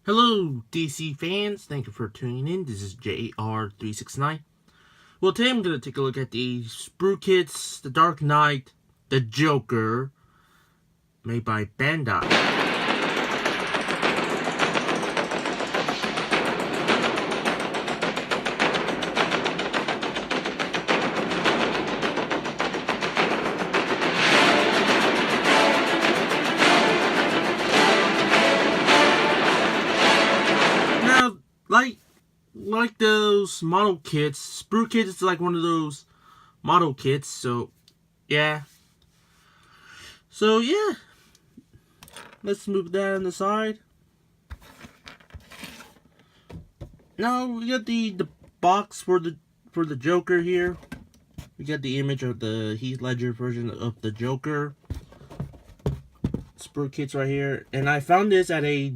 Hello, DC fans. Thank you for tuning in. This is J.A.R. 369. Well, today I'm going to take a look at the Sprukits, The Dark Knight, The Joker, made by Bandai. Now, like those model kits, Sprukits is like one of those model kits. So yeah, let's move that on the side. Now we got the box for the Joker here. We got the image of the Heath Ledger version of the Joker. Sprukits right here, and I found this at a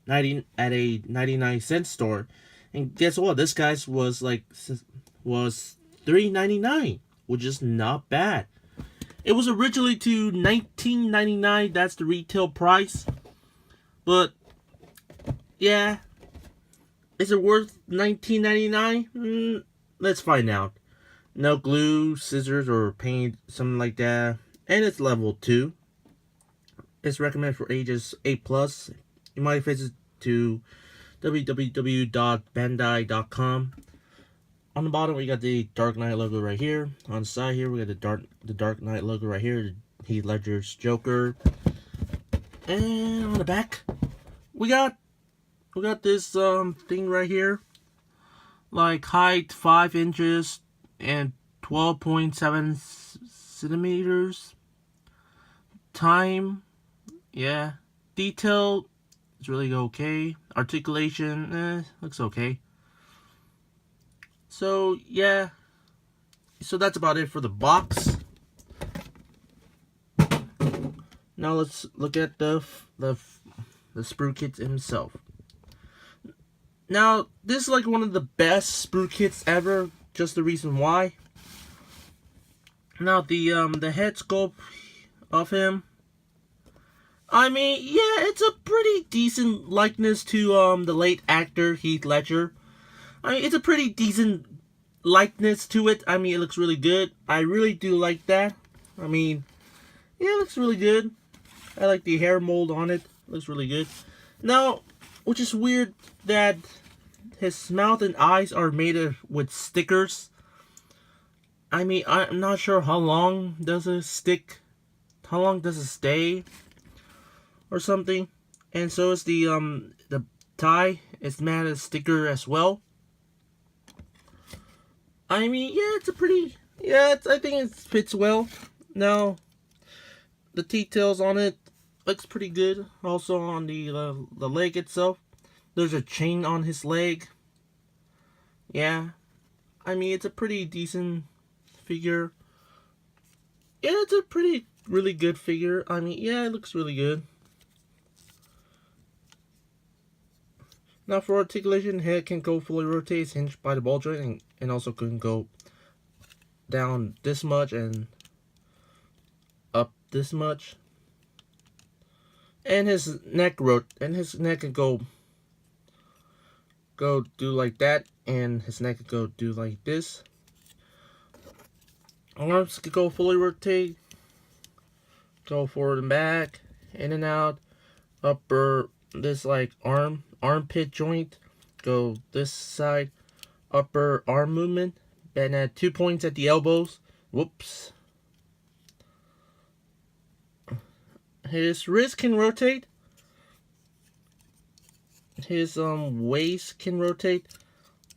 99-cent store, and guess what? This guy's was $3.99, which is not bad. It was originally to $19.99. That's the retail price, but yeah, is it worth $19.99? Let's find out. No glue, scissors, or paint, something like that, and it's level 2. It's recommended for ages 8+. You might visit to www.bandai.com. On the bottom, we got the Dark Knight logo right here. On the side here, we got the Dark Knight logo right here. Heath Ledger's Joker. And on the back, we got this thing right here, like height 5 inches and 12.7 centimeters. Time, yeah. Detail, it's really okay. Articulation, looks okay. So yeah, so that's about it for the box. Now let's look at the Sprukits himself. Now this is like one of the best Sprukits ever. Just the reason why. Now the head sculpt of him, I mean, yeah, it's a pretty decent likeness to the late actor Heath Ledger. I mean, it's a pretty decent likeness to it. I mean, it looks really good. I really do like that. I mean, yeah, it looks really good. I like the hair mold on it. It looks really good. Now, which is weird that his mouth and eyes are made with stickers. I mean, I'm not sure how long does it stick. How long does it stay? Or something. And so is the tie. It's made a sticker as well. I mean, yeah, it's a pretty, yeah, I think it fits well. Now, the details on it looks pretty good. Also on the leg itself, there's a chain on his leg. Yeah, I mean, it's a pretty decent figure. Yeah, it's a really good figure. I mean, yeah, it looks really good. Now for articulation, head can go fully rotate, it's hinged by the ball joint, and also can go down this much and up this much. And his neck can go do like that, and his neck can go do like this. Arms can go fully rotate, go forward and back, in and out. Upper, this like armpit joint, go this side. Upper arm movement, and at 2 points at the elbows. Whoops. His wrist can rotate. His waist can rotate.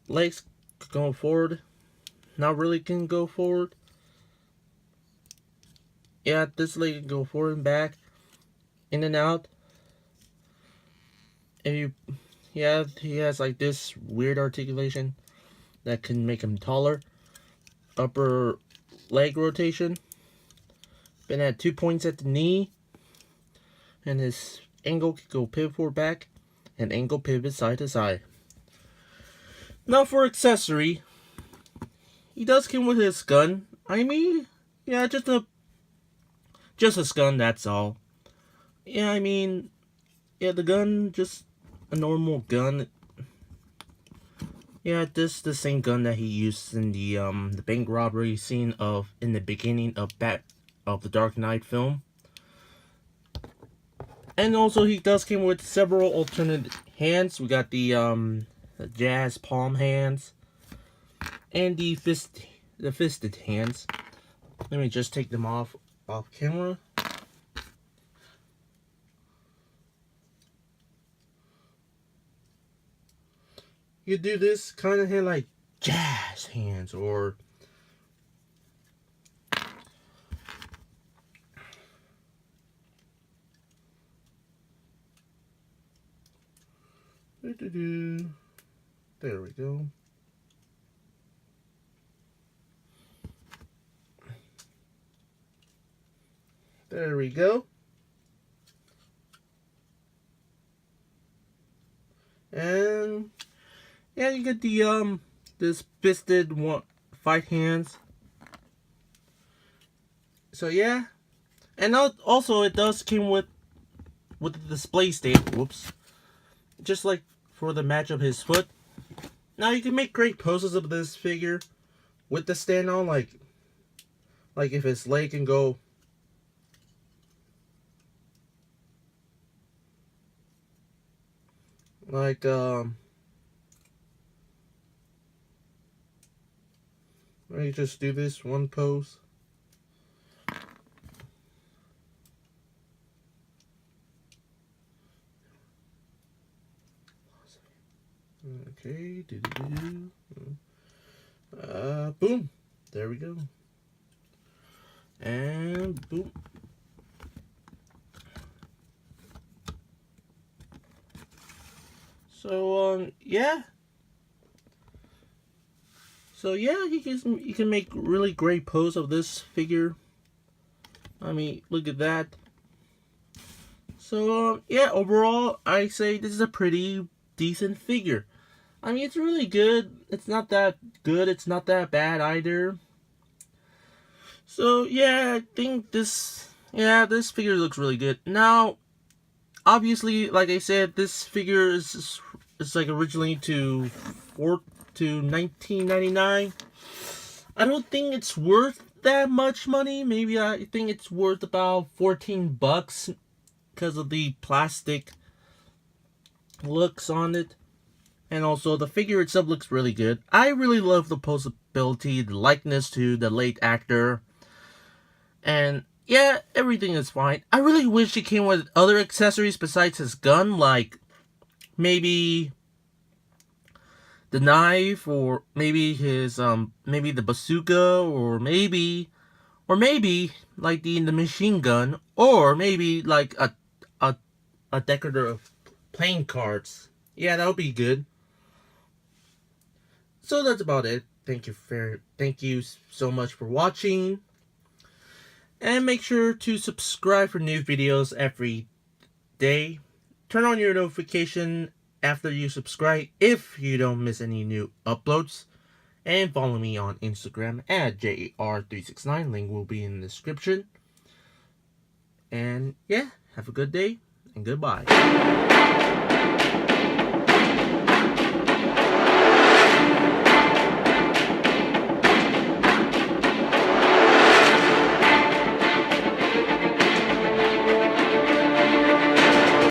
Legs going forward. Not really can go forward. Yeah, this leg can go forward and back, in and out. If he has like this weird articulation that can make him taller. Upper leg rotation. Been at 2 points at the knee. And his angle can go pivot forward back, and angle pivot side to side. Now for accessory, he does come with his gun. I mean, yeah, just a gun, that's all. Yeah, I mean, yeah, the gun, just a normal gun. Yeah, this the same gun that he used in the bank robbery scene in the beginning of the Dark Knight film. And also he does came with several alternate hands. We got the jazz palm hands and the fisted hands. Let me just take them off camera. You do this kind of hand like jazz hands, or there we go. There we go. And yeah, you get the this fisted one fight hands. So yeah, and also it does came with the display stand. Whoops, just like for the match of his foot. Now you can make great poses of this figure with the stand on, like if his leg can go. Like let me just do this one pose. Okay, boom. There we go. And boom. So yeah. So yeah, you can make really great pose of this figure. I mean, look at that. So yeah, overall, I say this is a pretty decent figure. I mean, it's really good. It's not that good. It's not that bad either. So yeah, I think this figure looks really good. Now, obviously, like I said, this figure is like originally to 1999. I don't think it's worth that much money. Maybe I think it's worth about $14 because of the plastic looks on it. And also, the figure itself looks really good. I really love the posability, the likeness to the late actor. And yeah, everything is fine. I really wish it came with other accessories besides his gun, like maybe the knife, or maybe his maybe the bazooka, or maybe like the machine gun, or maybe like a a decorator of playing cards. Yeah, that would be good. So that's about it. Thank you so much for watching. And make sure to subscribe for new videos every day. Turn on your notification after you subscribe if you don't miss any new uploads. And follow me on Instagram at J.A.R.369. Link will be in the description. And yeah, have a good day and goodbye.